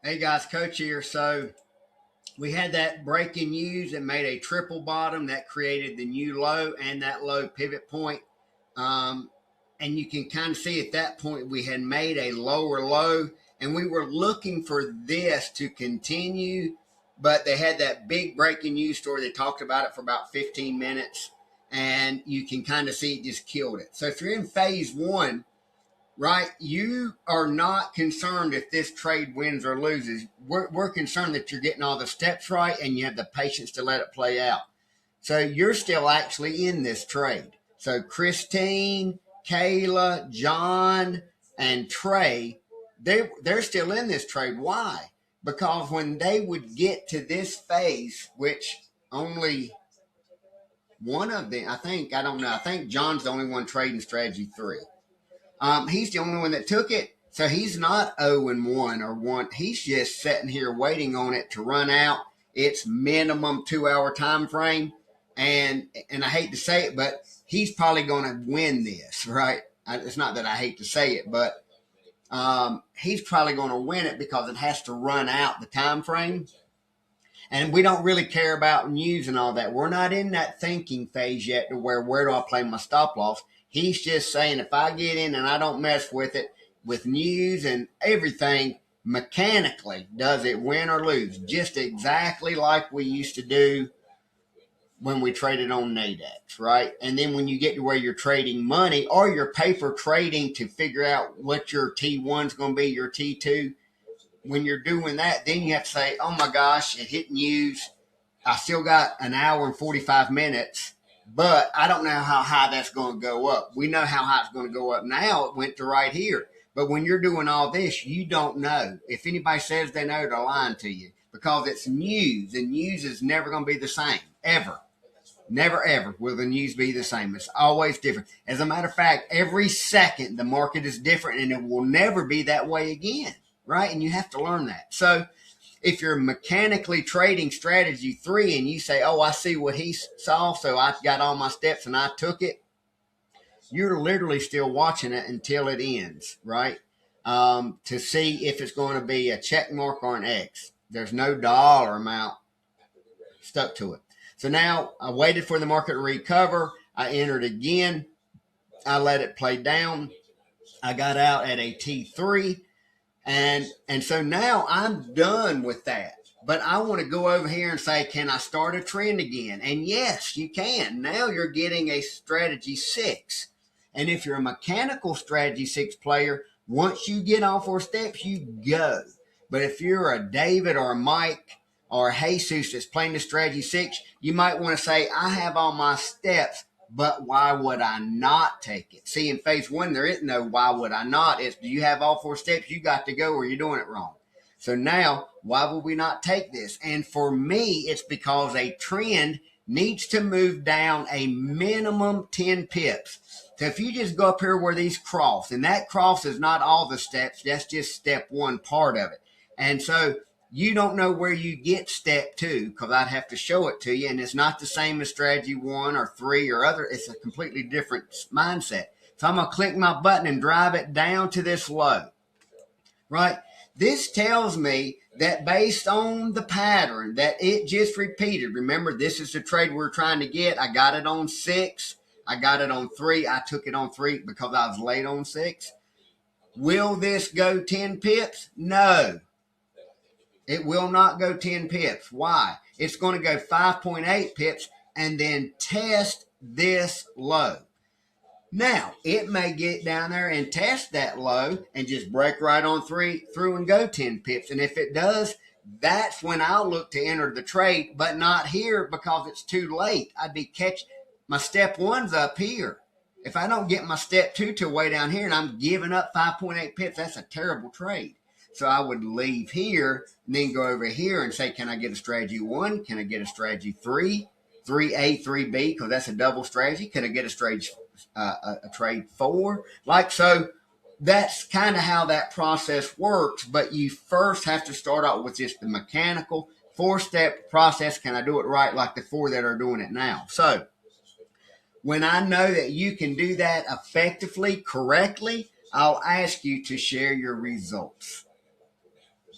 Hey guys, Coach here. So we had that breaking news that made a triple bottom that created the new low and that low pivot point. Um, and you can kind of see at that point we had made a lower low and we were looking for this to continue, but they had that big breaking news story. They talked about it for about 15 minutes and you can kind of see it just killed it. So if you're in phase one, right? You are not concerned if this trade wins or loses. We're concerned that you're getting all the steps right and you have the patience to let it play out. So you're still actually in this trade. So Christine, Kayla, John, and Trey, they're still in this trade. Why? Because when they would get to this phase, which only one of them, I don't know, I think John's the only one trading strategy 3. He's the only one that took it. So he's not 0-1 or 1. He's just sitting here waiting on it to run out its minimum 2-hour time frame. And I hate to say it, but he's probably going to win this, right? It's not that I hate to say it, but he's probably going to win it because it has to run out the time frame. And we don't really care about news and all that. We're not in that thinking phase yet to where do I play my stop loss? He's just saying if I get in and I don't mess with it, with news and everything, mechanically, does it win or lose? Just exactly like we used to do when we traded on Nadex, right? And then when you get to where you're trading money or your paper trading to figure out what your T1 is going to be, your T2, when you're doing that, then you have to say, oh my gosh, it hit news. I still got an hour and 45 minutes, but I don't know how high that's going to go up. We know how high it's going to go up now. It went to right here. But when you're doing all this, you don't know. If anybody says they know, they're lying to you because it's news, and news is never going to be the same, ever. Never, ever will the news be the same. It's always different. As a matter of fact, every second the market is different, and it will never be that way again, right? And you have to learn that. So if you're mechanically trading strategy 3 and you say, oh, I see what he saw, so I got all my steps and I took it, you're literally still watching it until it ends, right? To see if it's going to be a check mark or an X. There's no dollar amount stuck to it. So now I waited for the market to recover. I entered again. I let it play down. I got out at a T3. And so now I'm done with that. But I want to go over here and say, can I start a trend again? And yes, you can. Now you're getting a strategy 6. And if you're a mechanical strategy 6 player, once you get all 4 steps, you go. But if you're a David or a Mike or a Jesus that's playing the strategy 6, you might want to say, I have all my steps, but why would I not take it? See, in phase 1, there is no why would I not. It's do you have all 4 steps? You got to go or you're doing it wrong. So now, why would we not take this? And for me, it's because a trend needs to move down a minimum 10 pips. So if you just go up here where these cross, and that cross is not all the steps, that's just step 1 part of it. And so you don't know where you get step 2 because I'd have to show it to you, and it's not the same as strategy 1 or 3 or other. It's a completely different mindset. So I'm going to click my button and drive it down to this low, right? This tells me that based on the pattern that it just repeated, remember, this is the trade we're trying to get. I got it on 6. I got it on 3. I took it on 3 because I was late on 6. Will this go 10 pips? No. It will not go 10 pips. Why? It's going to go 5.8 pips and then test this low. Now, it may get down there and test that low and just break right on through and go 10 pips. And if it does, that's when I'll look to enter the trade, but not here because it's too late. I'd be my step 1's up here. If I don't get my step 2 till way down here and I'm giving up 5.8 pips, that's a terrible trade. So I would leave here and then go over here and say, can I get a strategy 1? Can I get a strategy 3? 3A, 3B, because that's a double strategy. Can I get a strategy, a trade 4? Like so, that's kind of how that process works. But you first have to start out with just the mechanical 4-step process. Can I do it right like the 4 that are doing it now? So when I know that you can do that effectively, correctly, I'll ask you to share your results.